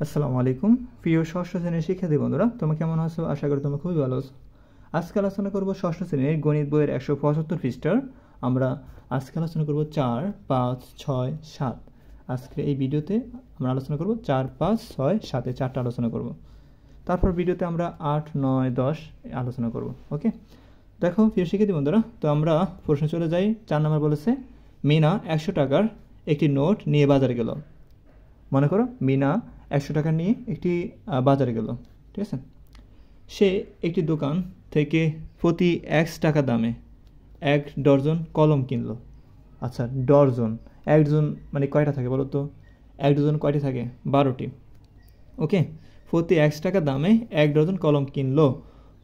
আসসালামু আলাইকুম প্রিয় ষষ্ঠ শ্রেণীর শিক্ষার্থী বন্ধুরা, তোমরা কেমন আছো? আশা করি তোমরা খুবই ভালো আছো। আজকে আলোচনা করব ষষ্ঠ শ্রেণীর গণিত বইয়ের 175 পৃষ্ঠার। আমরা আজকে আলোচনা করব 4, 5, 6, 7। আজকে এই ভিডিওতে আমরা আলোচনা করব 4, 5, 6, 7 চারটা আলোচনা করব। তারপর ভিডিওতে আমরা 8, 9, 10 আলোচনা করব। ওকে, দেখো প্রিয় শিক্ষার্থী বন্ধুরা, তো আমরা প্রশ্ন চলে যাই। 4 নম্বর বলেছে, মিনা 100 টাকার একটি নোট নিয়ে বাজারে গেল। মনে করো মিনা 100 টাকা নিয়ে একটি বাজারে গেল, ঠিক আছে। সে একটি দোকান থেকে প্রতি 1 টাকা দামে 1 ডজন কলম কিনলো। আচ্ছা, ডজন, 1 ডজন মানে কয়টা থাকে বলো তো? 1 ডজন কয়টি থাকে? 12টি। ওকে, প্রতি 1 টাকা দামে 1 ডজন কলম কিনলো।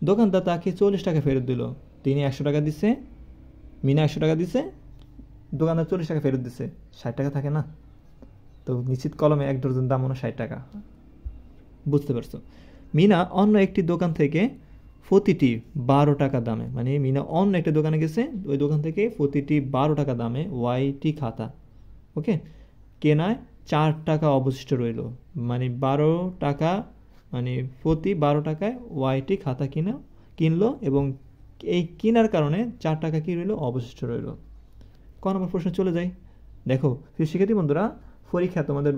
দোকানদার তাকে 40 টাকা ফেরত দিল। তিনি 100 টাকা দিছে, মিনা 100 টাকা দিছে, দোকানদার 40 টাকা ফেরত দিছে। 60 টাকা থাকে না? তো নিশ্চিত কলমে 1 ডজন দাম হলো 60 টাকা। বুঝতে পারছো? মিনা অন্য একটি দোকান থেকে প্রতিটি 12 টাকা দামে, মানে মিনা অন্য একটা দোকানে গেছে, ওই দোকান থেকে প্রতিটি 12 টাকা দামে ওয়াইটি খাতা, ওকে, কেনায় 4 টাকা অবশিষ্ট রইল। মানে 12 টাকা, মানে প্রতি 12 টাকায় ওয়াইটি খাতা কিনলো এবং এই কেনার কারণে 4 টাকা কি রইল? অবশিষ্ট রইল। কোন নম্বর প্রশ্ন চলে যাই। দেখো শিক্ষার্থী বন্ধুরা, পরীক্ষা তোমাদের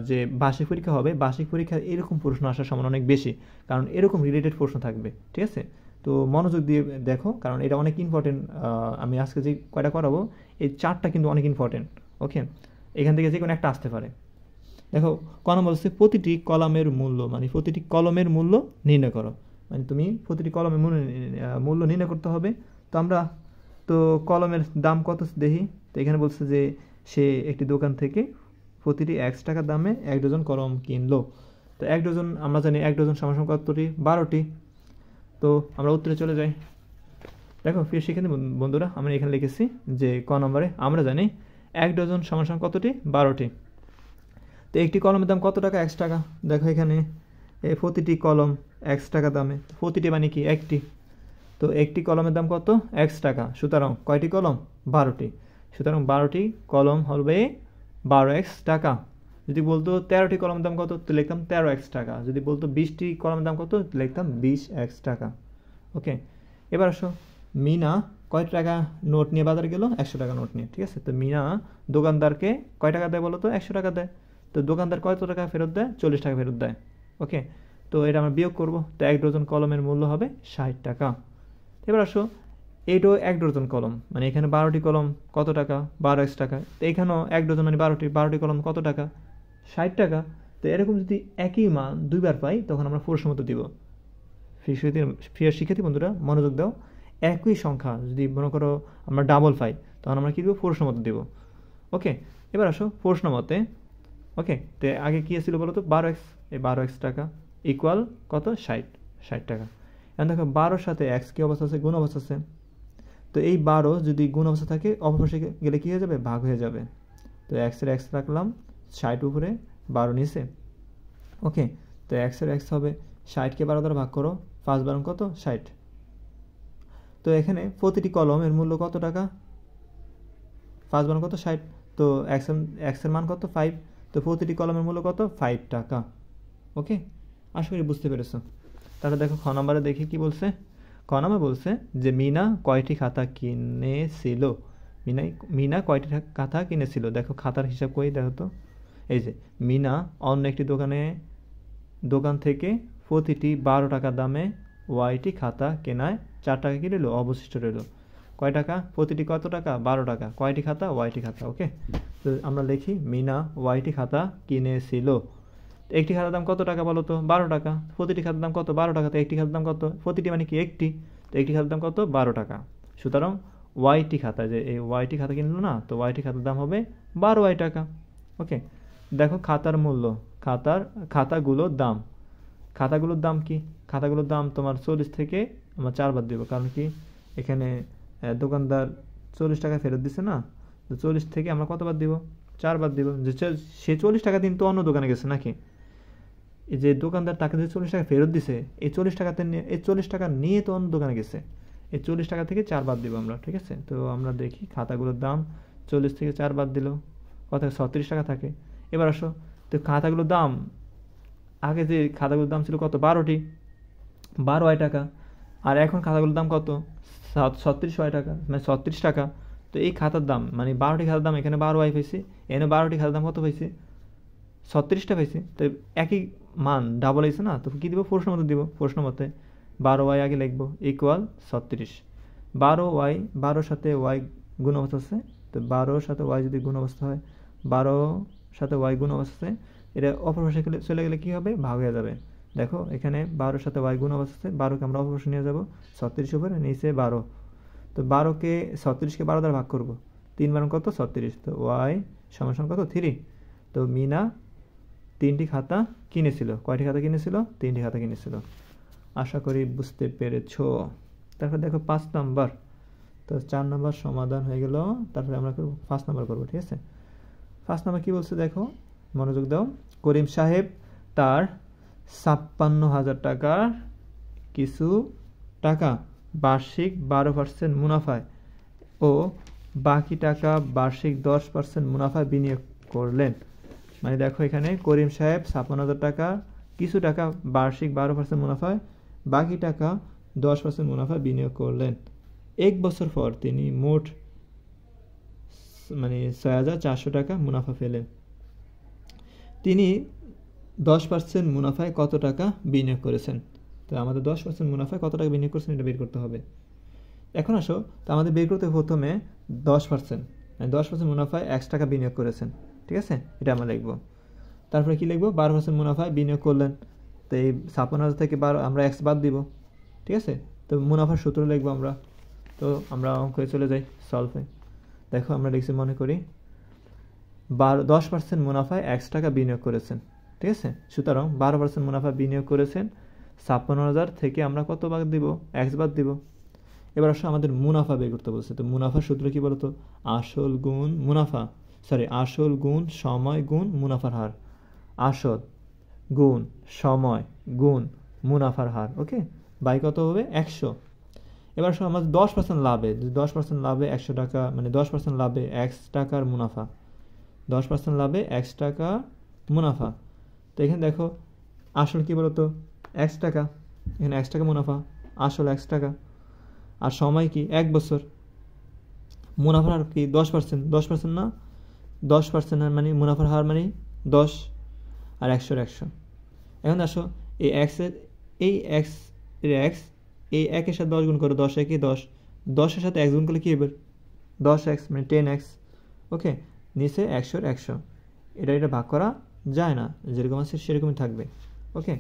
যে বার্ষিক পরীক্ষা হবে, বার্ষিক পরীক্ষা এরকম প্রশ্ন আসার সম্ভাবনা অনেক বেশি, কারণ এরকম রিলেটেড প্রশ্ন থাকবে, ঠিক আছে। তো মনোযোগ দিয়ে দেখো, কারণ এটা অনেক ইম্পর্টেন্ট। আমি আজকে যে কয়টা করাবো, এই 4টা কিন্তু অনেক ইম্পর্টেন্ট। ওকে, এখান থেকে যে কোনো একটা আসতে পারে। দেখো কোন বলছে, প্রতিটি কলামের মূল্য, মানে প্রতিটি কলমের মূল্য নির্ণয় করো। মানে তুমি প্রতিটি কলমের মূল্য নির্ণয় করতে হবে। তো আমরা তো কলমের দাম কত দেখি। তো এখানে বলছে যে সে একটি দোকান থেকে প্রতিটি 1 টাকা দামে 1 ডজন কলম কিনলো। তো 1 ডজন আমরা জানি 1 ডজন সমান কতটি? 12টি। তো আমরা উত্তরে চলে যাই। দেখো প্রিয় শিক্ষার্থী বন্ধুরা, আমরা এখানে লিখেছি যে ক নম্বরে আমরা জানি 1 ডজন সমান কতটি? 12টি। তো একটি কলমের দাম কত টাকা? 1 টাকা। দেখো এখানে প্রতিটি কলম 1 টাকা দামে, প্রতিটি মানে কি? একটি। তো একটি কলমের দাম কত? 1 টাকা। সুতরাং কয়টি কলম? 12টি। সুতরাং 12টি কলম হবে 12x টাকা। যদি বলতো 13টি কলমের দাম কত, তো লিখতাম 13x টাকা। যদি বলতো 20টি কলমের দাম কত, লিখতাম 20x টাকা। ওকে, এবার আসো, মিনা কয় টাকা নোট নিয়ে বাজারে গেল? 100 টাকা নোট নিয়ে, ঠিক আছে। তো মিনা দোকানদারকে কয় টাকা দেয় বলো তো? 100 টাকা দেয়। তো দোকানদার কত টাকা ফেরত দেয়? 40 টাকা ফেরত দেয়। ওকে, তো এটা আমরা বিয়োগ করব। তো 1 ডজন কলমের মূল্য হবে 60 টাকা। এবার আসো, এইটাও 1 ডজন কলম, মানে এখানে 12টি কলম কত টাকা? 12x টাকা। তো এখানেও 1 ডজন মানে 12টি কলম কত টাকা? 60 টাকা। তো এরকম যদি একই মান দুইবার পাই, তখন আমরা প্রশ্ন মতো দিব। প্রিয় শিক্ষার্থী বন্ধুরা মনোযোগ দাও, একই সংখ্যা যদি মনে করো আমরা ডাবল পাই, তখন আমরা কী দেবো? প্রশ্ন মতো দেবো। ওকে, এবার আসো প্রশ্ন মতে। ওকে, তো আগে কী ছিল বলো তো? 12x, এই 12x টাকা ইকুয়াল কত? 60 টাকা। এখন দেখো 12-র সাথে x কী অবস্থা আছে? গুণ অবস্থা আছে। তো এই 12 যদি গুণ অবস্থা থাকে, অপরপাশে গেলে কী হয়ে যাবে? ভাগ হয়ে যাবে। তো এক্সের এক্স রাখলাম, 60 উপরে 12 নিচে। ওকে, তো এক্সের এক্স হবে 60কে 12 দ্বারা ভাগ করো, 5 12 কত? 60। তো এখানে প্রতিটি কলমের মূল্য কত টাকা? 5 12 কত? 60। তো এক্সের মান কত? 5। তো প্রতিটি কলমের মূল্য কত? 5 টাকা। ওকে, আশা করি বুঝতে পেরেছো। তাহলে দেখো খ নম্বরে দেখি কি বলছে। ক নম্বর বলছে যে মিনা কয়টি খাতা কিনেছিল? মিনা কয়টি খাতা কিনেছিল? দেখো খাতার হিসাব করি, দেখো তো। এই যে মিনা অন্য একটি দোকান থেকে প্রতিটি 12 টাকা দামে ওয়াইটি খাতা কেনায় 4 টাকা কি রইল? অবশিষ্ট রইল। কয় টাকা? প্রতিটি কত টাকা? 12 টাকা। কয়টি খাতা? ওয়াইটি খাতা। ওকে, তো আমরা লিখি মিনা ওয়াইটি খাতা কিনেছিল। একটি খাতার দাম কত টাকা বলো তো? 12 টাকা। প্রতিটি খাতার দাম কত? 12 টাকা। তো একটি খাতার দাম কত? প্রতিটি মানে কি? একটি। তো একটি খাতার দাম কত? 12 টাকা। সুতরাং ওয়াইটি খাতা, যে এই ওয়াইটি খাতা কিনলো না, তো ওয়াইটি খাতার দাম হবে 12y টাকা। ওকে, দেখো খাতার মূল্য, খাতাগুলোর দাম কি? খাতাগুলোর দাম তোমার 40 থেকে আমরা 4 বাদ দেবো, কারণ কি এখানে দোকানদার 40 টাকা ফেরত দিছে না। তো 40 থেকে আমরা কত বাদ দিব? 4 বাদ দিব। যে সে 40 টাকা দিন তো অন্য দোকানে গেছে নাকি? এই যে দোকানদার তাকে যে 40 টাকা ফেরত দিছে, এই 40 টাকা নিয়ে তো অন্য দোকানে গেছে। এই 40 টাকা থেকে 4 বাদ দিব আমরা, ঠিক আছে। তো আমরা দেখি খাতাগুলোর দাম 40 থেকে 4 বাদ দিল কত? 36 টাকা থাকে। এবার আসো, তো খাতাগুলোর দাম আগে যে খাতাগুলোর দাম ছিল কত 12টি, 12 টাকা, আর এখন খাতাগুলোর দাম কত 36 টাকা, মানে 36 টাকা। তো এই খাতার দাম মানে 12টি খাতার দাম এখানে 12 পাইছি, এখানে 12টি খাতার দাম কত পাইছি 36টা পাইছি। তো একই মান ডাবল হয়েছে না, তো কী দিব প্রশ্ন মতো দিব, প্রশ্ন মতে 12y আগে লিখবো ইকুয়াল 36। 12y 12 সাথে y গুণ অবস্থা আছে, তো 12 সাথে y যদি গুণ অবস্থা হয়, 12 সাথে y গুণ অবস্থাতে এটা অপর পাশে চলে গেলে কী হবে ভাগ হয়ে যাবে। দেখো এখানে 12 সাথে y গুণ অবস্থাতে 12কে আমরা অপর পাশে নিয়ে যাবো, 36 উপরে নিচে 12। তো 12কে 36কে 12 দ্বারা ভাগ করবো, 3 বার কত 36, তো y সমান কত 3। তো মিনা 3টি খাতা কিনেছিল, কয়টি খাতা কিনেছিল 3টি খাতা কিনেছিল। আশা করি বুঝতে পেরেছ। তারপর দেখো 5 নাম্বার, তো 4 নাম্বার সমাধান হয়ে গেল, তারপরে আমরা 5 নাম্বার করবো, ঠিক আছে। 5 নাম্বার কী বলছে দেখো, মনোযোগ দাও। করিম সাহেব তার 56,000 টাকার কিছু টাকা বার্ষিক 12% মুনাফায় ও বাকি টাকা বার্ষিক 10% মুনাফায় বিনিয়োগ করলেন। মানে দেখো এখানে করিম সাহেব 56,000 টাকা কিছু টাকা বার্ষিক 12% মুনাফায়, বাকি টাকা 10% মুনাফায় বিনিয়োগ করলেন। 1 বছর পর তিনি মোট মানে 6,400 টাকা মুনাফা পেলেন। তিনি 10% মুনাফায় কত টাকা বিনিয়োগ করেছেন। তো আমাদের 10% মুনাফায় কত টাকা বিনিয়োগ করেছেন এটা বের করতে হবে। এখন আসো, তো আমাদের বের করতে প্রথমে 10%, মানে 10% মুনাফায় 1 টাকা বিনিয়োগ করেছেন, ঠিক আছে, এটা আমরা লিখবো। তারপরে কি লিখবো 12% মুনাফায় বিনিয়োগ করলেন, তো এই 56,000 থেকে 12 আমরা x বাদ দিব, ঠিক আছে। তো মুনাফার সূত্র লিখবো আমরা, তো আমরা অঙ্কে চলে যাই সলভে। দেখো আমরা লিখছি, মনে করি 10% মুনাফায় 1 টাকা বিনিয়োগ করেছেন, ঠিক আছে। সুতরাং 12% মুনাফা বিনিয়োগ করেছেন, 56,000 থেকে আমরা কত বাদ দিব x বাদ দিব। এবার আসলে আমাদের মুনাফা বের করতে বলছে, তো মুনাফার সূত্র কি বলতো, আসল গুণ মুনাফা, আসল গুণ সময় গুণ মুনাফার হার, আসল গুণ সময় গুণ মুনাফার হার, ওকে, বাই কত হবে 100। এবার আসলে আমাদের 10% লাভে, 10% লাভে 100 টাকা, মানে 10% লাভে x টাকার মুনাফা, 10% লাভে x টাকা মুনাফা। তো এখানে দেখো আসল কি বলতো x টাকা, এখানে x টাকা মুনাফা, আসল x টাকা, আর সময় কি 1 বছর, মুনাফার হার কি 10%, 10% না 10% মানে মুনাফার হার মানে 10, আর 100 100। এখন আসো এই x এর x এই 1 এর সাথে 10 গুণ করো, 10 1 10, 10 এর সাথে 1 গুণ করলে কি হবে 10x মানে 10x, ওকে, নিচে 100 100, এটা ভাগ করা যায় না, যেরকম আছে সেরকমই থাকবে, ওকে।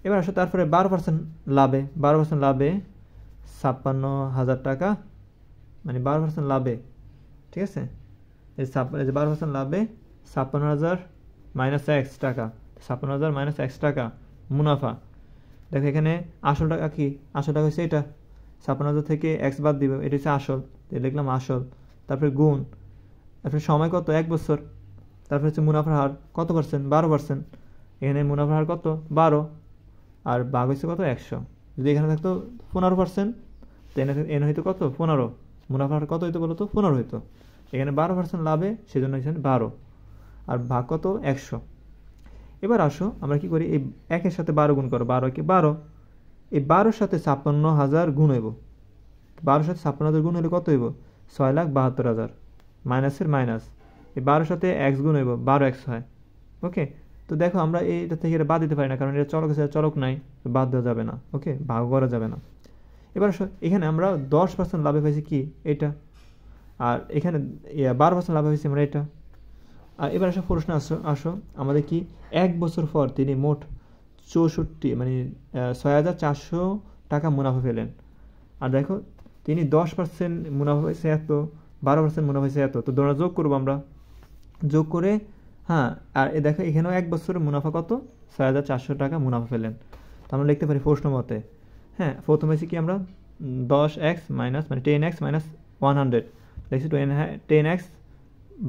এবার আসো তারপরে 12% লাভে, 12% লাভে 56,000 টাকা, মানে 12% লাভে, ঠিক আছে, এই 12% লাভে 56,000 মাইনাস x টাকা, 56,000 মাইনাস x টাকা মুনাফা। দেখো এখানে আসল টাকা কি, আসল টাকা হচ্ছে এটা, 56,000 থেকে x বাদ দিব, এটা হচ্ছে আসল, লিখলাম আসল, তারপরে গুণ, তারপরে সময় কত 1 বছর, তারপরে হচ্ছে মুনাফার হার কত পার্সেন্ট 12%, এখানে মুনাফার হার কত 12, আর ভাগ হচ্ছে কত 100। যদি এখানে থাকতো 15%, তো এনে হইতো কত 15, মুনাফার হার কত হইতো বলো তো 15 হইতো, এখানে 12% লাভে সেজন্য এখানে 12, আর ভাগ কত 100। এবার আসো আমরা কি করি, এই 1 এর সাথে 12 গুণ করো, 12 কে 12, এই 12 সাথে 56,000 গুণ হইব, 12 সাথে 56,000 গুণ হলে কত হইব 6,72,000, মাইনাসের মাইনাস, এই 12 সাথে x গুণ হইব 12x হয়, ওকে। তো দেখো আমরা এইটা থেকে এটা বাদ দিতে পারি না, কারণ এটা চলক আছে, চলক নাই, বাদ দেওয়া যাবে না, ওকে, ভাগ করা যাবে না। এবার এখানে আমরা 10% লাভে পাইছি কি এটা, আর এখানে 12% লাভে পাইছি আমরা এটা। আর এবার প্রশ্ন আসো আমাদের কি 1 বছর পর তিনি মোট 64 মানে 6,400 টাকা মুনাফা পেলেন। আর দেখো তিনি 10% মুনাফা পাইছে এত, 12% মুনাফা পাইছে এত, তো দুটো যোগ করবো আমরা, যোগ করে, হ্যাঁ, আর দেখো এখানেও 1 বছরের মুনাফা কত 6,400 টাকা মুনাফা পেলেন। তো আমরা লিখতে পারি প্রশ্ন মতে, হ্যাঁ, প্রথমে কি আমরা 10x মাইনাস মানে 10x মাইনাস 100 লিখছি, 10x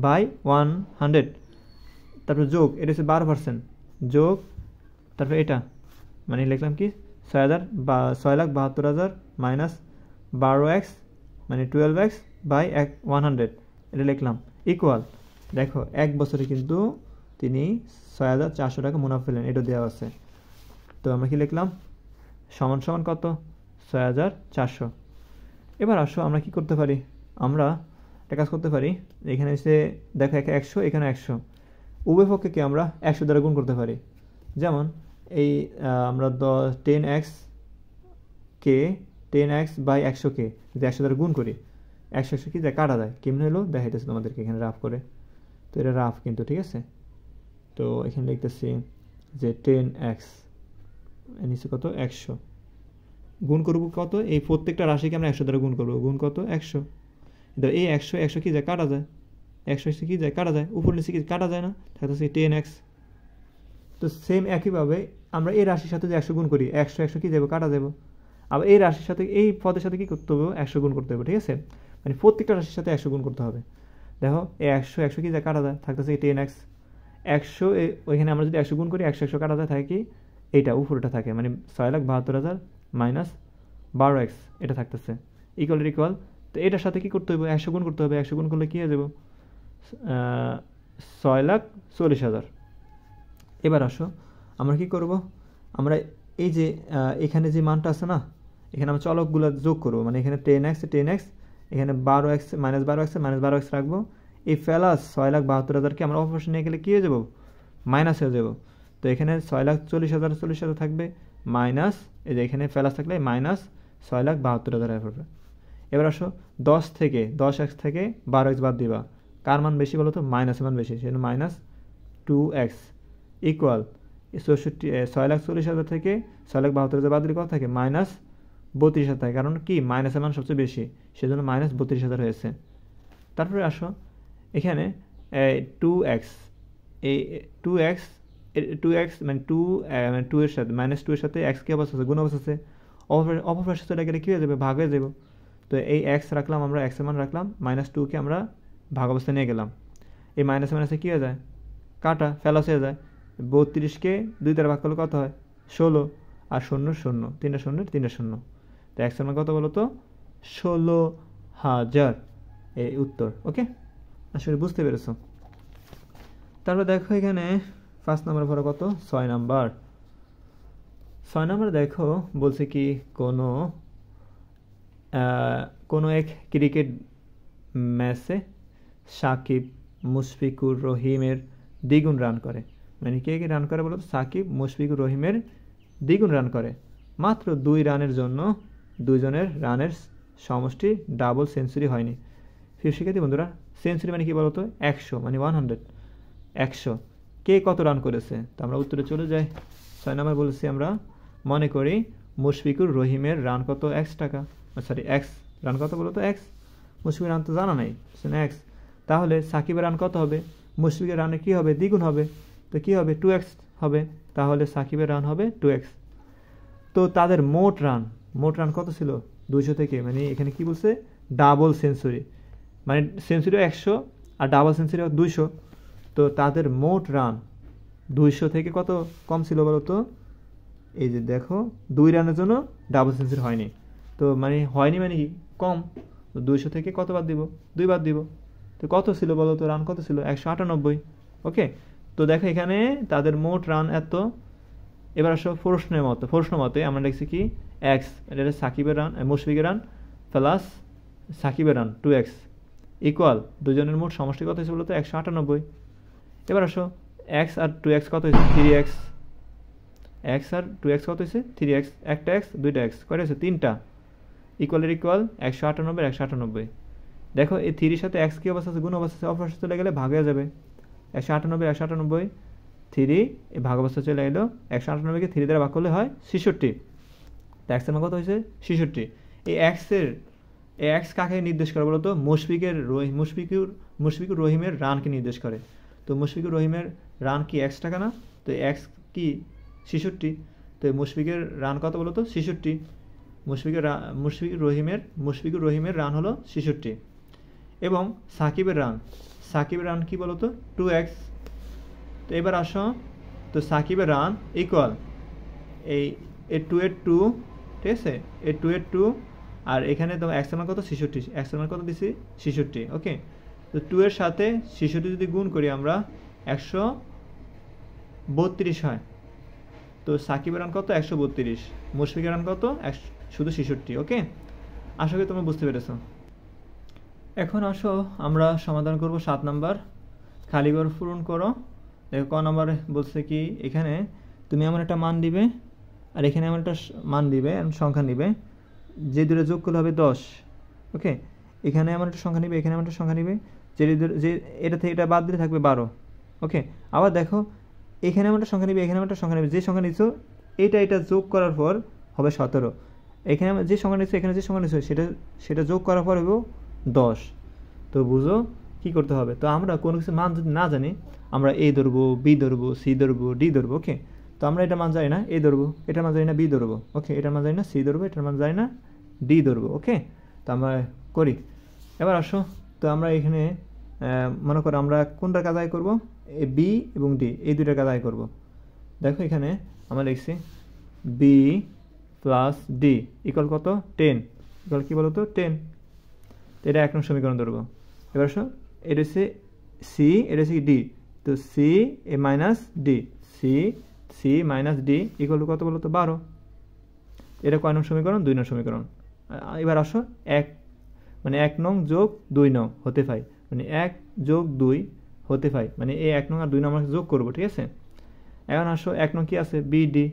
বাই 100, তারপরে যোগ, এটা হচ্ছে 12% যোগ, তারপরে এটা মানে লিখলাম কি 6,72,000 মাইনাস 12x মানে 12x বাই 100, এটা লিখলাম ইকুয়াল। দেখো 1 বছরে কিন্তু তিনি 6,400 টাকা মুনাফা পেলেন, এটা দেওয়া আছে। তো আমরা কি লিখলাম, সমান সমান কত, 6,400। এবার আসো আমরা কি করতে পারি, আমরা একটা কাজ করতে পারি, এখানে এসে দেখো 100, এখানে 100, উভয় পক্ষকে আমরা 100 দ্বারা গুণ করতে পারি। যেমন এই আমরা 10x কে 10x বাই 100কে যদি 100 দ্বারা গুণ করি, 100 কি যায়, কাটা যায়। কেমন হলো দেখাইতেছে তোমাদেরকে এখানে রাফ করে। তো এটা রাফ কিন্তু, ঠিক আছে। তো এখানে লিখতেছি যে 10x নিচে কত, 100 গুণ করবো কত, এই প্রত্যেকটা রাশিকে আমরা 100 দ্বারা গুণ করবো, গুণ কত, 100। এই 100 কি যায়, কাটা যায়, 100 কি যায়, কাটা যায়, উপর নিচে কি কাটা যায় না, থাকতেছে 10x। তো সেম একইভাবে আমরা এই রাশির সাথে যে 100 গুণ করি, 100 কি যাবো, কাটা যাবো। আবার এই রাশির সাথে এই পদের সাথে কি করতে হবে, 100 গুণ করতে হবে, ঠিক আছে। মানে প্রত্যেকটা রাশির সাথে 100 গুণ করতে হবে। দেখো এই 100 কি যায়, কাটা যায়, থাকতেছে 10x। 100 ওইখানে আমরা যদি 100 গুণ করি, 100 কাটা যায়, থাকে কি এইটা উপরটা থাকে, মানে 6,72,000 মাইনাস 12x এটা থাকতেছে, ইকুয়াল। তো এটার সাথে কি করতে হবে, 100 গুণ করতে হবে। 100 গুণ করলে কি হয়ে যাবো, 6,40,000। এবার আসো আমরা কি করব, আমরা এই যে এখানে যে মানটা আছে না, এখানে আমরা চলকগুলো যোগ করবো, মানে এখানে 10x, এখানে 12x মাইনাস 12x রাখবো। এই প্লাস 6,72,000কে আমরা অপর পাশে নিয়ে গেলে কী হয়ে যাবো, মাইনাস হয়ে যাব। তো এখানে 6,40,000 থাকবে, মাইনাস এই যে এখানে প্লাস থাকলে মাইনাস 6,72,000। এবার আসো 10x থেকে 12x বাদ দিবা, কার মান বেশি বলো তো, মাইনাসের মান বেশি, সেজন্য মাইনাস 2x ইকুয়াল 6,40,000 থেকে 6,72,000 বাদ দিলে কত থাকে, মাইনাস 32,000 থাকে। কারণ কি, মাইনাসের মান সবচেয়ে বেশি, সেজন্য মাইনাস 32,000 হয়েছে। তারপরে আসো এখানে 2x, এই 2x মানে 2 এর সাথে মাইনাস 2 এর সাথে x কি অবস্থা আছে, গুণ অবস্থা আছে, অপর পাশে চলে গেলে কী হয়ে যাবে, ভাগ হয়ে যাবে। তো এই x রাখলাম আমরা, x এর মান রাখলাম, মাইনাস 2কে আমরা ভাগ অবস্থায় নিয়ে গেলাম। এই মাইনাসে মাইনাসে কী হয়ে যায়, কাটা, ফেলাস হয়ে যায়। 32কে 2 দ্বারা ভাগ করলে কত হয়, 16, আর 0 0, 3টা 0 3টা 0। তো x এর মান কত বলো তো, 16,000 এই উত্তর। ওকে, আসলে বুঝতে পেরেছো। তারপর দেখো এখানে 5 নম্বর পরে কত, 6 নাম্বার। 6 নাম্বার দেখো বলছে কি, কোনো এক ক্রিকেট ম্যাচে সাকিব মুশফিকুর রহিমের দ্বিগুণ রান করে। মানে কে রান করে বলো, সাকিব মুশফিকুর রহিমের দ্বিগুণ রান করে। মাত্র 2 রানের জন্য দুইজনের রানের সমষ্টি ডাবল সেঞ্চুরি হয়নি। প্রিয় শিক্ষার্থী বন্ধুরা, সেঞ্চুরি মানে কি বলতো, 100 মানে 100। কে কত রান করেছে, তো আমরা উত্তরে চলে যাই। 6 নম্বর বলেছি আমরা, মনে করি মুশফিকুর রহিমের রান কত, x রান কত বলো তো, x। মুশফিকের রান তো জানা নাই, x। তাহলে সাকিবের রান কত হবে, মুশফিকের রানে কি হবে, দ্বিগুণ হবে। তো কি হবে, 2x হবে। তাহলে সাকিবের রান হবে 2x। তো তাদের মোট রান কত ছিল, 200 থেকে, মানে এখানে কি বলছে, ডাবল সেঞ্চুরি, মানে সেঞ্চুরিও 100 আর ডাবল সেঞ্চুরিও 200। তো তাদের মোট রান 200 থেকে কত কম ছিল বলো তো, এই যে দেখো 2 রানের জন্য ডাবল সেঞ্চুরি হয়নি। তো মানে হয়নি মানে কি, কম। তো 200 থেকে কত বাদ দিব, 2 বাদ দিব। তো কত ছিল বলো তো, রান কত ছিল, 198। ওকে, তো দেখো এখানে তাদের মোট রান এত। এবার আসো প্রশ্ন মতে আমরা দেখছি কি, x, এটা সাকিবের রান, মুশফিকের রান প্লাস সাকিবের রান 2x ইকুয়াল দুজনের মোট সমষ্টি কত হয়েছে বলো তো, 198। এবার আসো x আর 2x কত হয়েছে, 3x। x আর 2x কত হয়েছে, 3x। একটা x দুইটা x কত হয়েছে, 3টা। ইকুয়ালের ইকুয়াল 198 দেখো এই 3 এর সাথে x কি অবস্থা আছে, গুণ অবস্থা আছে, অপর পাশে চলে গেলে ভাগ হয়ে যাবে। 198 3 এই ভাগ অবস্থা চলে এলো, 198কে 3 দ্বারা ভাগ করলে হয় 66। তো x এর মান কত হয়েছে, 66। এই x কাকে নির্দেশ করে বলো তো, মুশফিকুর রহিমের রানকে নির্দেশ করে। তো মুশফিকুর রহিমের রান কি 1 টাকা না, তো x কি 66। তো মুশফিকের রান কত বলো তো, 66। মুশফিকুর রহিমের রান হলো 66। এবং সাকিবের রান কি বলো তো, 2x। তো এবার আসো, তো সাকিবের রান ইকুয়াল এই 2 এর 2, ঠিক আছে, এই 2 এর 2, আর এখানে তো x এর মান কত, 66, x এর মান কত দিছি, 66। ওকে, তো 2 এর সাথে 66 যদি গুণ করি আমরা, 32 হয়। তো সাকিবের রান কত? 132। মুশফিকের রান কত? শুধু 66। ওকে, আশা করি তোমরা বুঝতে পেরেছো। এখন আসো আমরা সমাধান করব 7 নাম্বার। খালি ঘর পূরণ করো। দেখো ক নাম্বারে বলছে কি, এখানে তুমি এমন একটা মান দিবে আর এখানে এমন একটা মান দিবে, সংখ্যা নিবে, যে দুটো যোগ করলে হবে 10। ওকে, এখানে এমন একটা সংখ্যা নিবে, এখানে এমন একটা সংখ্যা নিবে, যে এটা থেকে এটা বাদ দিলে থাকবে 12। ওকে, আবার দেখো এখানে এমন একটা সংখ্যা নিবে, এখানে এমন একটা সংখ্যা নিবে, যে সংখ্যা নিচ্ছ এটা যোগ করার পর হবে 17। এখানে যে সংখ্যা নিচ্ছ, এখানে যে সংখ্যা নিচ্ছ সেটা যোগ করার পর হবে 10। তো বুঝো কি করতে হবে। তো আমরা কোনো কিছু মান যদি না জানি, আমরা এ ধরবো, বি ধরবো, সি ধরবো, ডি ধরবো। ওকে, তো আমরা এটা মান জানি না, এ ধরবো, এটার মান জানি না, বি ধরবো। ওকে, এটার মান জানি না, সি ধরবো, এটার মান জানি না, ডি ধরবো। ওকে, তো আমরা করি। এবার আসো, তো আমরা এখানে মনে করো আমরা কোনটার কাজ আয় করবো? এ বি এবং ডি, এই দুইটার কাজ আয় করবো। দেখো এখানে আমরা লিখছি বি প্লাস ডি ইকুয়াল কত? 10। ইকুয়াল কি বলো তো? 10। তো এটা 1 নং সমীকরণ ধরবো। এবার আসো, এটা হচ্ছে সি, এটা হচ্ছে ডি। তো C A minus D, C minus D equal কত বলো তো? 12। এটা কয় নং সমীকরণ? 2 নং সমীকরণ। এবার আসো 1 নং যোগ 2 নং হতে পাই, মানে 1 যোগ 2 হতে পাই, মানে এই 1 নং আর 2 নং আমরা যোগ করবো। ঠিক আছে, এখন আসো 1 নং কি আছে? বি ডি,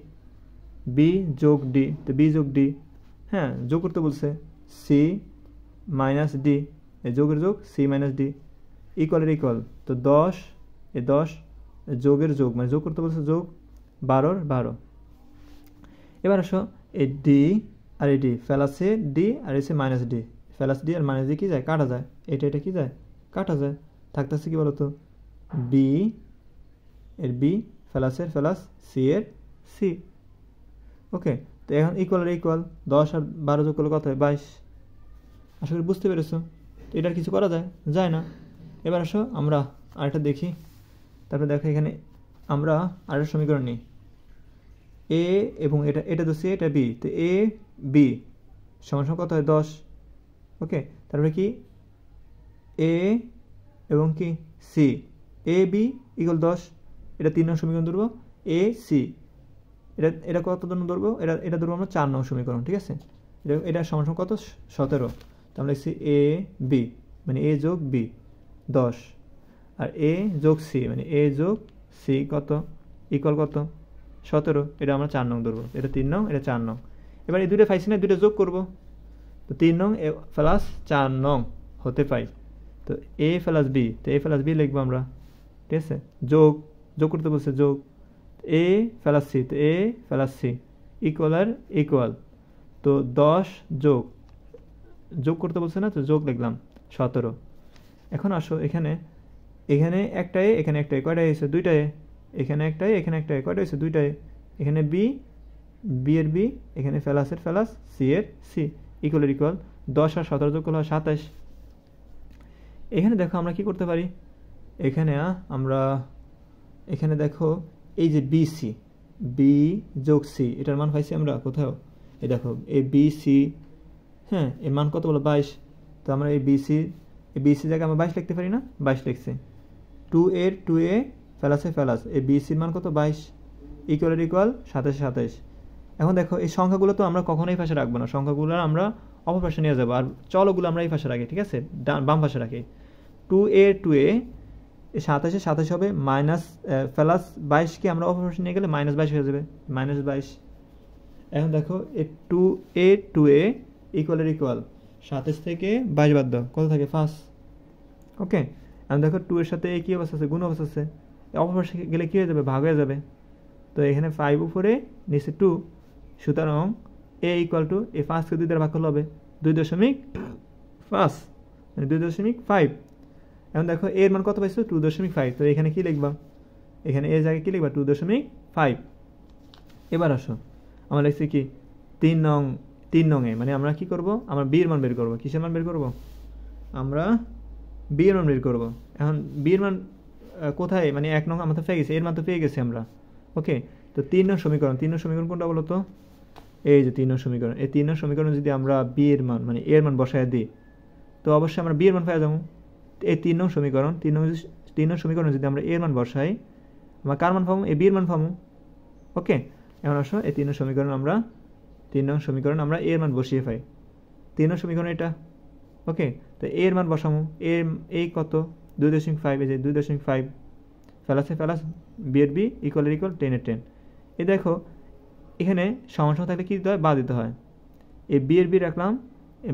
বি যোগ ডি, তো বি যোগ ডি, হ্যাঁ যোগ করতে বলছে, সি মাইনাস ডি, এই যোগের যোগ, সি মাইনাস ডি ইকুয়ালের ইকুয়াল, তো 10 এ 10 যোগের যোগ, মানে যোগ করতে বলছে, যোগ 12 12। এবার আসো এই ডি আর এই ডি, ফেলাসে ডি আর এসে মাইনাস ডি, ফেলাস ডি আর মাইনাস ডি কি যায়? কাটা যায়। এটা কি যায়? কাটা যায়। থাকতেছে কি বলতো? বি এর বি, ফেলাসের ফেলাস, সি এর সি। ওকে, তো এখন ইকুয়ালের ইকুয়াল, 10 আর 12 যোগ করলে কত হয়? 22। আশা করি বুঝতে পেরেছো। তো এটার কিছু করা যায় না। এবার আসো আমরা আরেকটা দেখি। তারপরে দেখো এখানে আমরা আরেকটা সমীকরণ নিই। এ এবং এটা তো সি, এটা বি, তো এ বি সমান সমান কত হয়? 10। ওকে, তারপরে কি এ এবং কি সি, এ বি ইকুয়াল 10। এটা 3 নং সমীকরণ ধরবো। এ সি, এটা কত ধরবো? এটা ধরবো আমরা 4 নং সমীকরণ। ঠিক আছে, এটা সমান সমান কত? 17। তো আমরা লিখছি এ বি, মানে এ যোগ বি 10, আর এ যোগ সি, মানে এ যোগ সি কত? ইকুয়াল কত? 17। এটা আমরা 4 নং ধরবো। এটা 3 নং, এটা 4 নং। এবার এই দুটো পাইছি না, দুটো যোগ করবো। তো 3 নং প্লাস 4 নং হতে পাই, তো এ প্লাস বি, তো এ প্লাস বি লিখবো আমরা। ঠিক আছে, যোগ করতে বলছে, যোগ এ প্লাস সি, তো এ প্লাস সি ইকুয়াল আর ইকুয়াল, তো 10 যোগ করতে বলছে না, তো যোগ লিখলাম 17। এখন আসো এখানে একটা এ, এখানে একটা এ, কয়টা হয়েছে? 2টা এ। এখানে একটা এ, এখানে একটা এ, কয়টা হয়েছে? 2টা এ। এখানে বি এর বি, এখানে ফেলাসের ফেলাস, সি এর সি ইকুয়ালের ইকুয়াল, 10 আর 17 যোগ করলে হয় 27। এখানে দেখো আমরা কি করতে পারি। এখানে আমরা এখানে দেখো এই যে বি যোগ সি, এটার মান পাইছি আমরা কোথাও? এই দেখো এই বি সি, হ্যাঁ এর মান কত বলো? 22। তো আমরা এই বিসি জায়গায় আমরা 22 লিখতে পারি না? 22 লিখছি। 2a ফেলাসে ফেলাস, এই বিসির মান কত? 22 ইকুয়ালের ইকুয়াল 27। এখন দেখো এই সংখ্যাগুলো তো আমরা কখনোই পাশে রাখবো না, সংখ্যাগুলো আমরা অপর পাশে নিয়ে যাবো, আর চলগুলো আমরা এই পাশে রাখি। ঠিক আছে, বাম পাশে রাখি। 2a এই 27 হবে, মাইনাস প্লাস 22কে আমরা অপর পাশে নিয়ে গেলে -22 হয়ে যাবে, -22। এখন দেখো এই 2a ইকুয়ালের ইকুয়াল 27 থেকে 22 বাদ দাও, কত থাকে? 5। ওকে, এখন দেখো 2 এর সাথে কি অবস্থা আছে? গুণ অবস্থা আছে। অপর পাশে গেলে কি হয়ে যাবে? ভাগ হয়ে যাবে। তো এখানে 5 উপরে, নিচে 2, সুতরাং এ ইকুয়াল টু এই 5কে 2 দ্বারা ভাগ করলে হবে 2.5, মানে 2.5। এখন দেখো এর মান কত পাইছো? 2.5। তো এখানে কি লিখবা? এখানে এর জায়গায় কি লিখবা? 2.5। এবার আসো আমরা লিখছি কি 3 নং এ, মানে আমরা কি করব? আমরা বি এর মান বের করব। কিসের মান বের করব? আমরা বি এর মান বের করব। এখন বি এর মান কোথায়? মানে 1 নং আমরা তো পেয়ে গেছি, এর মান তো পেয়ে গেছি আমরা। ওকে, তো 3 নং সমীকরণ কোনটা বলো তো? এই যে 3 নং সমীকরণ। এই 3 নং সমীকরণ যদি আমরা বি এর মান, মানে এর মান বসায় দিই, তো অবশ্যই আমরা বি এর মান পেয়ে যাবো। এই 3 নং সমীকরণ যদি আমরা এর মান বসাই, আমরা কার মান পাবো, এ বি এর মান পাবো। ওকে, এখন আসো এই 3 নং সমীকরণ আমরা এর মান বসিয়ে পাই। 3 নং সমীকরণ এটা। ওকে, তো এর মান বসামো, এ কত 2.5, এই যে 2.5 ফেলাসে ফেলাস, বি এর বি ইকুয়াল 10 এর 10। এ দেখো এখানে সমান থাকলে কি দিতে হয়, বা দিতে হয়। এই বি এর বি রাখলাম,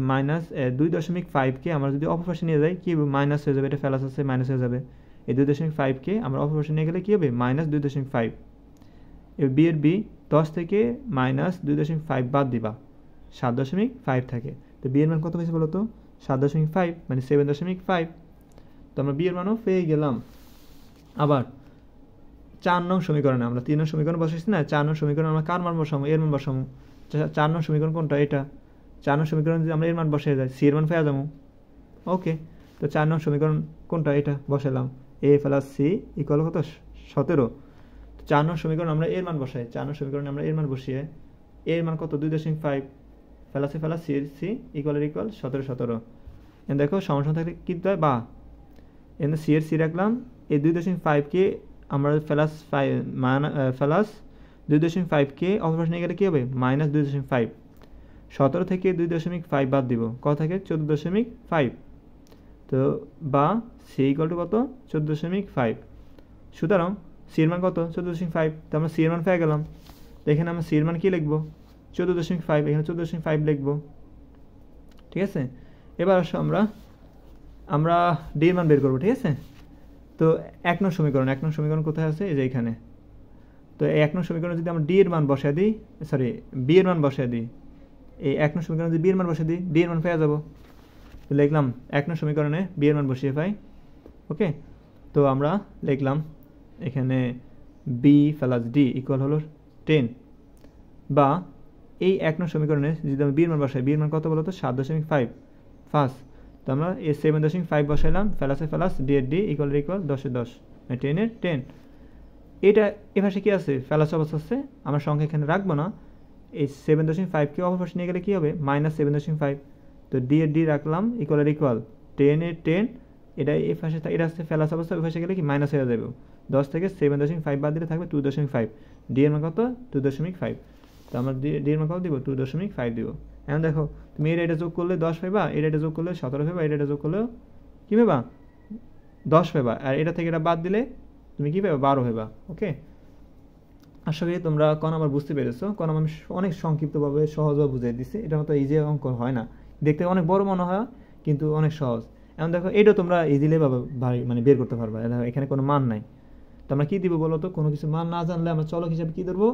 মাইনাস 2.5কে আমরা যদি অপর পাশে নিয়ে যাই কি হবে, মাইনাস হয়ে যাবে, এটা ফেলাস আছে মাইনাস হয়ে যাবে। এই 2.5কে আমরা অপর পাশে নিয়ে গেলে কি হবে, মাইনাস 2.5। এই বি এর বি 10 থেকে মাইনাস 2.5 বাদ দিবা, 7.5 থাকে। তো বি এর মান কত হয়েছে বলো তো, 7.5 মানে 7.5। তো আমরা বি এর মানও পেয়ে গেলাম। আবার 4 নং সমীকরণে আমরা 3 নং সমীকরণ বসাইছি না, 4 নং সমীকরণ আমরা কার মান বসাবো, এর মান বসাবো। 4 নং সমীকরণ কোনটা, এটা। 4 নং সমীকরণ যদি আমরা এর মান বসিয়ে যাই, সি এর মান পেয়ে যাবো। ওকে, তো 4 নং সমীকরণ কোনটা, এটা বসালাম, এ প্লাস সি ইকুয়াল কত 17। 4 নং সমীকরণ আমরা এর মান বসাই, 4 নং সমীকরণে আমরা এর মান বসিয়ে, এর মান কত 2.5 ফেলাসে ফেলাস সি ইকুয়াল 17। এন দেখো সমান থাকলে কি দিতে হয়, বা এন সি এর সি রাখলাম, এই 2.5কে আমরা ফেলাস 2.5কে অপর পাশে নিয়ে গেলে কী হবে, মাইনাস 2.5। 17 থেকে 2.5 বাদ দিব, কত থাকে 14.5। তো বা সি ইকুয়াল টু কত 14.5। সুতরাং সি এর মান কত 14.5। তো আমরা সি এর মান পেয়ে গেলাম। তো এখানে আমরা সি এর মান কী লিখবো, 14.5, এখানে 14.5 লিখবো। ঠিক আছে, এবার আসো আমরা ডি এর মান বের করবো। ঠিক আছে, তো 1 নং সমীকরণ কোথায় আছে, এই যে এখানে। তো এই 1 নং সমীকরণে যদি আমরা ডি এর মান বসায় দিই, বি এর মান বসায় দিই, এই 1 নং সমীকরণে যদি বি এর মান বসায় দিই, ডি এর মান পেয়ে যাবো। তো লিখলাম 1 নং সমীকরণে বি এর মান বসিয়ে পাই। ওকে, তো আমরা লিখলাম এখানে বি প্লাস ডি ইকুয়াল হলো 10। বা এই 1 নং সমীকরণে যদি আমরা বি এর মান বসাই, বি এর মান কত বলো তো 7.5 ফার্স্ট। তো আমরা এই 7.5 বসাইলাম, ফেলাসে ফেলাস ডি এর ডি ইকুয়াল 10 এর 10 মানে 10 এর 10। এটা এপাশে কি আছে, ফেলাস অবস্থা আছে, আমরা সংখ্যা এখানে রাখবো না। এই 7.5কে অপর পাশে নিয়ে গেলে কী হবে, মাইনাস 7.5। তো ডি এর ডি রাখলাম ইকুয়াল 10 এর 10। এটা এই পাশে এটা আসছে ফেলাস অবস্থা, ওই পাশে গেলে কি মাইনাস হয়ে যাবে। 10 থেকে 7.5 বাদ দিলে থাকবে 2.5। ডি এর মান কত 2.5। তো আমরা ডি এর মান কত দিব, 2.5 দিব। এখন দেখো তুমি এটা যোগ করলে 10 পাইবা, এটা যোগ করলে 17 পাইবা, এটা যোগ করলেও কী পাইবা 10 পাইবা। আর এটা থেকে এটা বাদ দিলে তুমি কী পাইবা 12 পাইবা। ওকে, আশা করি তোমরা আমার বুঝতে পেরেছো। আমি অনেক সংক্ষিপ্তভাবে সহজভাবে বুঝিয়ে দিচ্ছি। এটা মতো ইজি অঙ্ক হয় না, দেখতে অনেক বড় মনে হয় কিন্তু অনেক সহজ। এখন দেখো এটা তোমরা ইজিলি মানে বের করতে পারবা। দেখো এখানে কোনো মান নাই, তো আমরা কী দিব বলো তো, কোনো কিছু মান না জানলে আমরা চলক হিসাবে কী ধরবো,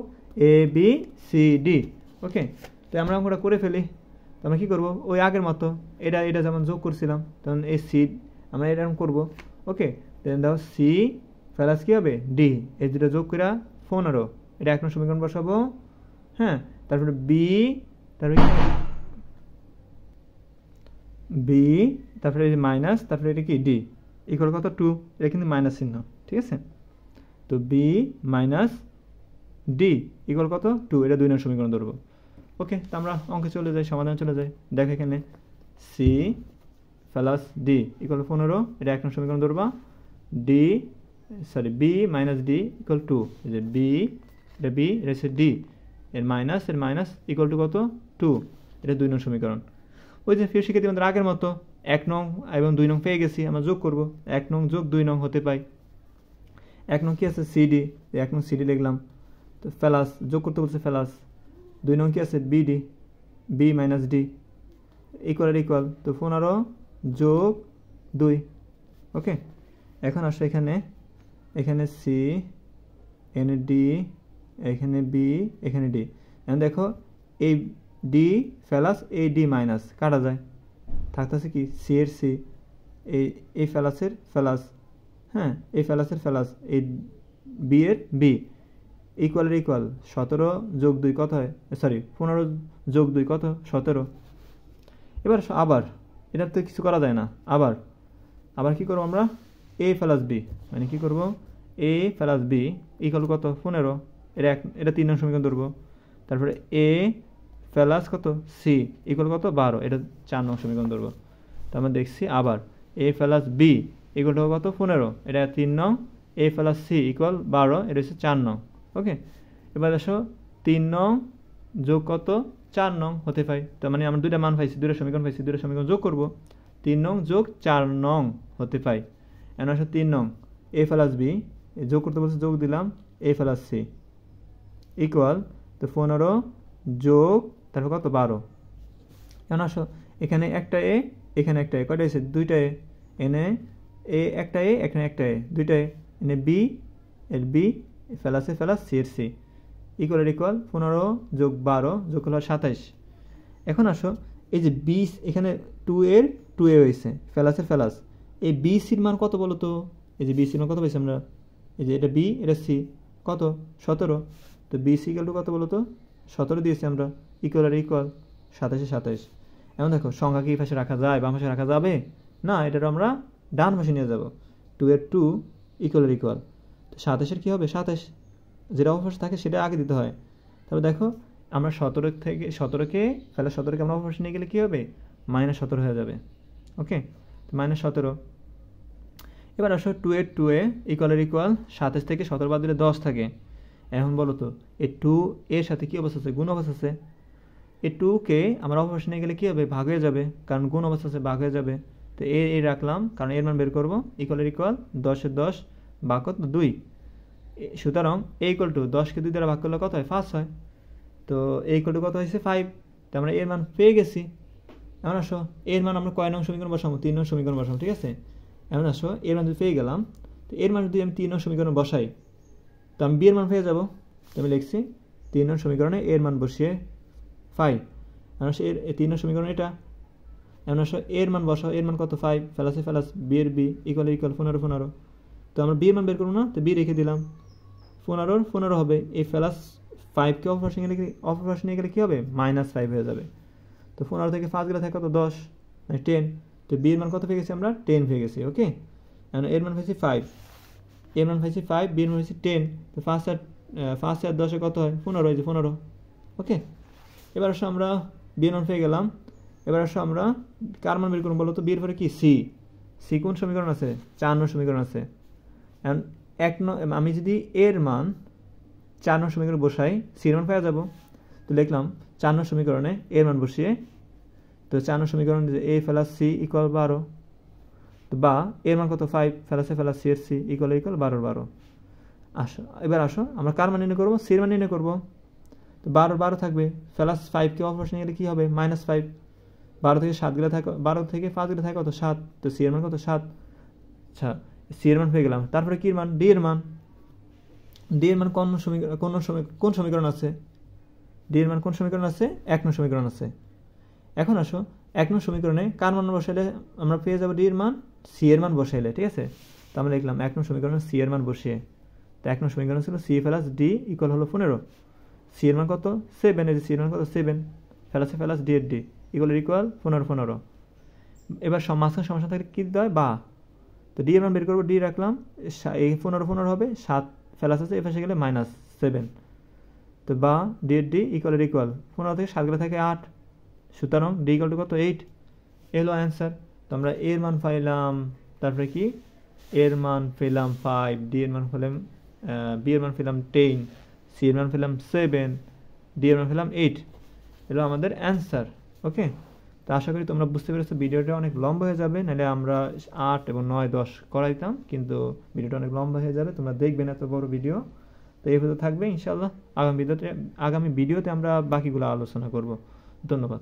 এ বি সি ডি। ওকে, তো আমরা অঙ্কটা করে ফেলি। তো আমরা কী করবো, ওই আগের মতো এটা যেমন যোগ করছিলাম, তখন এই সি আমরা এরকম করবো। ওকে, দেন দাও সি প্লাস কী হবে ডি, এই দুটো যোগ করে 15। এটা 1 নং সমীকরণ বসাবো। হ্যাঁ, তারপরে বি, তারপরে বি, তারপরে এই মাইনাস, তারপরে এটা কি ডি ইকুয়াল কত 2। এটা কিন্তু মাইনাস চিহ্ন। ঠিক আছে, তো বি মাইনাস ডি ইকুয়াল কত 2। এটা 2 নং সমীকরণ ধরবো। ওকে, তো আমরা অঙ্কে চলে যাই, সমাধানে চলে যাই। দেখো এখানে সি প্লাস ডি ইকুয়াল 15। এটা 1 নং সমীকরণ ধরবা। B minus D equal 2। এই যে বি, এটা বি, এটা হচ্ছে ডি, এর মাইনাস ইকুয়াল টু কত 2। এটা 2 নং সমীকরণ। ওই যে ফির শিখে আমাদের আগের মতো 1 নং এবং 2 নং পেয়ে গেছি, আমরা যোগ করব। 1 নং যোগ 2 নং হতে পাই। 1 নং কি আছে সিডি, 1 নং সিডি লিখলাম। তো ফেলাস যোগ করতে বলছে ফেলাস। 2 নং কি আছে BD, B minus D equal. তো 15 যোগ 2। ওকে, এখন আসো এখানে সি, এখানে ডি, এখানে বি, এখানে ডি। এখন দেখো এই ডি ফেলাস, এই ডি মাইনাস কাটা যায়, থাকতেছে কি সি এর সি, এই ফেলাসের ফেলাস। হ্যাঁ, এই ফেলাসের ফেলাস, এই বি এর বি ইকুয়াল 17 যোগ 2 কত হয়, 15 যোগ 2 কত 17। এবার আবার এটার তো কিছু করা যায় না। আবার কি করবো আমরা, এ প্লাস বি, মানে কি করবো, এ প্লাস বি ইকুয়াল কত 15। এটা 3 নং সমীকরণ ধরবো। তারপরে এ প্লাস কত সি ইকুয়াল কত 12। এটা 4 নং সমীকরণ ধরবো। তো আমরা দেখছি আবার এ প্লাস বি ইকুয়াল কত 15। এটা 3 নং, a প্লাস সি ইকুয়াল 12, এটা হচ্ছে 4 নং। ওকে, এবার আসো 3 নং যোগ কত 4 নং হতে পাই, তার মানে আমরা দুইটা মান পাইছি, দুইটা সমীকরণ পাইছি, দুইটা সমীকরণ যোগ করব। 3 নং যোগ 4 নং হতে পাই। এখন আসো 3 নং a প্লাস বি, যোগ করতে বলছে যোগ দিলাম a প্লাস সি ইকুয়াল, তো 15 যোগ তারপর কত 12। এখন আসো এখানে একটা এ, এখানে একটা এ, কয়টা এসে দুইটা এ, এনে এ একটা এ, এখানে একটা এ, দুইটা এ, এনে বি এর বি প্লাসে প্লাস সি এর সি ইকুয়াল ইকুয়াল 15 যোগ 12 যোগ হলো 27। এখন আসো এই যে বি এখানে 2 এর 2 এ হয়েছে প্লাসের প্লাস, এই বি সির মান কত বলো তো? এই যে বি সির মান কত পাইছি আমরা, এই যে এটা বি এটা সি কত 17, তো বি সি ইকুয়াল টু কত বলো তো 17 দিয়েছি আমরা, ইকুয়াল আর ইকুয়াল 27 27। এখন দেখো সংখ্যা কি এই পাশে রাখা যায়, বাম পাশে রাখা যাবে না, এটা আমরা ডান পাশে নিয়ে যাব। 2 এর 2 ইকুয়াল আর ইকুয়াল, তো 27 কী হবে 27, যেটা অপর পাশে থাকে সেটা আগে দিতে হয়। তারপর দেখো আমরা 17 থেকে 17কে তাহলে 17কে আমরা অপর পাশে নিয়ে গেলে কী হবে -17 হয়ে যাবে। ওকে, তো -17। এবার আসো 2 এর 2 এ ইকুয়াল আর ইকুয়াল 27 থেকে 17 বাদ দিলে 10 থাকে। এখন বলো তো এই 2 এর সাথে কী অবস্থা আছে, গুণ অবস্থা আছে, এই 2কে আমরা অপর পাশে নিয়ে গেলে কী হবে ভাগ হয়ে যাবে, কারণ গুণ অবস্থা আছে ভাগ হয়ে যাবে। তো এ রাখলাম কারণ এর মান বের করবো, ইকুয়াল আর ইকুয়াল 10 এর 10 ভাগ কত 2, সুতরাং এ ইকুয়াল টু 10কে 2 দ্বারা ভাগ করলে কত হয় 5 হয়। তো এ ইকুয়াল টু কত হয়েছে 5, তো আমরা এর মান পেয়ে গেছি। এখন আসো এর মান আমরা কয় নং সমীকরণ বসাবো, 3 নং সমীকরণ বসাবো, ঠিক আছে। এখন আসো এর মান যদি পেয়ে গেলাম, তো এর মান যদি আমি 3 নং সমীকরণ বসাই তো আমি বি এর মান পেয়ে যাবো। তো আমি লিখছি 3 নং সমীকরণে এর মান বসিয়ে 5, এখন আসো এর 3 নং সমীকরণ এটা। এখন আসো এর মান বসাও, এর মান কত 5 প্লাসে প্লাস বি এর বি ইকুয়াল ইকুয়াল 15 তো আমরা বি এর মান বের করবো না, তো বি রেখে দিলাম, 15 হবে। এই প্লাস 5কে অপর পাশে নিয়ে গেলে কী হবে -5 হয়ে যাবে। তো 15 থেকে 5 গেলে থাকে কত 10 মানে 10, তো বি এর মান কত পেয়ে গেছি আমরা 10 পেয়ে গেছি। ওকে, এখন এর মান পেয়েছি 5, এর মান পেয়েছি 5, বি এর মান পেয়েছি 10, তো 5 আর 10 কত হয় 15, এই যে 15। ওকে, এবার আসো আমরা বি এর মান পেয়ে গেলাম। এবার আসো আমরা কার মান বের করবো বলো তো, বি এর পরে কি সি, সি কোন সমীকরণ আছে 4 নং সমীকরণ আছে। এখন আমি যদি এর মান 4 নং সমীকরণে বসাই সির মান পেয়ে যাবো, তো লিখলাম 4 নং সমীকরণে এর মান বসিয়ে, তো 4 নং সমীকরণ এ প্লাস সি ইকুয়াল 12, তো বা এর মান কত 5 প্লাসে প্লাস সি এর সি ইকুয়াল 12 আসো এবার আসো আমরা কার মান নির্ণয় করবো, সির মান নির্ণয় করবো। তো 12 থাকবে, প্লাস 5কে অপর পাশে নিয়ে গেলে কী হবে -5, 12 থেকে 7 গেলে থাকে, 12 থেকে 5 গেলে থাকে কত 7, তো সি এর মান কত 7। আচ্ছা সি এর মান পেয়ে গেলাম, তারপরে কি মান ডি এর মান, ডি এর মান কোন সমীকরণ আছে, ডি এর মান কোন সমীকরণ আছে 1 নং সমীকরণ আছে। এখন আসো 1 নং সমীকরণে কার মান বসাইলে আমরা পেয়ে যাবো ডি এর মান, সি এর মান বসাইলে, ঠিক আছে। তো আমরা লিখলাম 1 নং সমীকরণে সি এর মান বসিয়ে, তো 1 নং সমীকরণ ছিল সি প্লাস ডি ইকুয়াল হলো 15, সি এর মান কত 7, এই যে সি এর মান কত 7 প্লাসে প্লাস ডি এর ডি ইকুয়াল 15। এবার মাঝখানে সমস্যা থাকলে কী দিতে হয় বা, তো ডি এর মান বের করবো, ডি রাখলাম, এই 15 হবে 7 প্লাস আছে, এ পাশে গেলে -7, তো বা ডি এর ডি ইকুয়াল 15 থেকে 7 গেলে থাকে 8, সুতরাং ডি ইকুয়াল টু কত 8, এলো অ্যান্সার। তো আমরা এর মান পাইলাম, তারপরে কি এর মান পেলাম 5, ডি এর মান পেলাম বি এর মান পেলাম 10, সি এর মান পেলাম 7, ডি এর মান পেলাম 8, এলো আমাদের অ্যান্সার। ওকে, তো আশা করি তোমরা বুঝতে পেরেছো। ভিডিওটা অনেক লম্বা হয়ে যাবে, নাহলে আমরা 8 এবং 9 10 করাইতাম, কিন্তু ভিডিওটা অনেক লম্বা হয়ে যাবে, তোমরা দেখবে না এত বড় ভিডিও। তো এই ভিডিও থাকবে ইনশাআল্লাহ, আগামী ভিডিওতে আমরা বাকিগুলো আলোচনা করব। ধন্যবাদ।